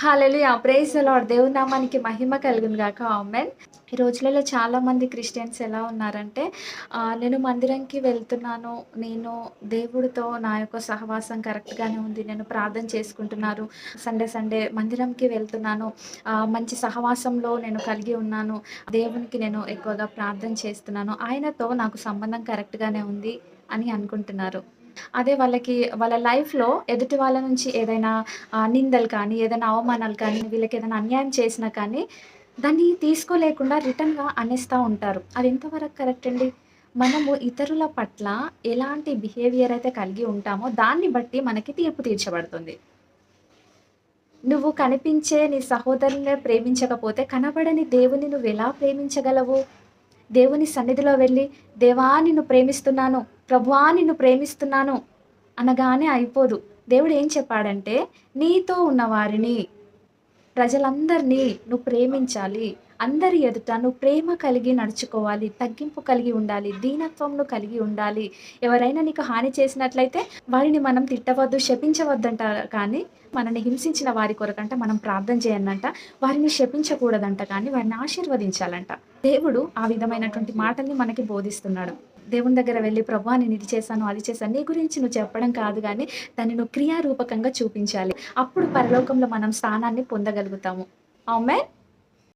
Hallelujah! Praise the lord. దేవుని నామానికి మహిమ కలుగును గాక. ఆమేన్. ఈ రోజులలో చాలామంది క్రిస్టియన్స్ ఎలా ఉన్నారంటే నేను మందిరంకి వెళ్తున్నాను. నేను దేవుడితో నా యొక్క సహవాసం కరెక్ట్‌గానే ఉంది. నేను ప్రార్థన చేసుకుంటున్నారు. సండే మందిరంకి వెళ్తున్నాను. మంచి సహవాసంలో నేను కలిగి ఉన్నాను. దేవునికి నేను ఎక్కువగా ప్రార్థన చేస్తున్నాను. ఆయనతో నాకు సంబంధం కరెక్ట్‌గానే ఉంది అని అనుకుంటున్నారు. అదే వాళ్ళ లైఫ్‌లో ఎదుటి వాళ్ళ నుంచి ఏదైనా నిందలు కానీ, ఏదైనా అవమానాలు కానీ, వీళ్ళకేదైనా అన్యాయం చేసినా కానీ, దాన్ని తీసుకోలేకుండా రిటర్న్‌గా అనేస్తా ఉంటారు. అది ఎంతవరకు కరెక్ట్ అండి? మనము ఇతరుల పట్ల ఎలాంటి బిహేవియర్ అయితే కలిగి ఉంటామో, దాన్ని బట్టి మనకి తీర్పు తీర్చబడుతుంది. నువ్వు కనిపించే నీ సహోదరులనే ప్రేమించకపోతే, కనబడని దేవుని నువ్వెలా ప్రేమించగలవు? దేవుని సన్నిధిలో వెళ్లి, దేవా నిన్ను ప్రేమిస్తున్నాను, ప్రభువా నిన్ను ప్రేమిస్తున్నాను అనగానే అయిపోదు. దేవుడు ఏం చెప్పాడంటే, నీతో ఉన్నవారిని, ప్రజలందరినీ నువ్వు ప్రేమించాలి. అందరి ఎదుట నువ్వు ప్రేమ కలిగి నడుచుకోవాలి. తగ్గింపు కలిగి ఉండాలి. దీనత్వం నువ్వు కలిగి ఉండాలి. ఎవరైనా నీకు హాని చేసినట్లయితే వారిని మనం తిట్టవద్దు, శపించవద్దంట. కానీ మనల్ని హింసించిన వారి కొరకంట మనం ప్రార్థన చేయండంట. వారిని శపించకూడదంట కానీ వారిని ఆశీర్వదించాలంట. దేవుడు ఆ విధమైనటువంటి మాటల్ని మనకి బోధిస్తున్నాడు. దేవుని దగ్గర వెళ్లి ప్రభువా నేను ఇది చేశాను, అది చేశాను. నీ గురించి నువ్వు చెప్పడం కాదు గానీ దాన్ని నువ్వు క్రియారూపకంగా చూపించాలి. అప్పుడు పరలోకంలో మనం స్థానాన్ని పొందగలుగుతాము. ఆమేన్.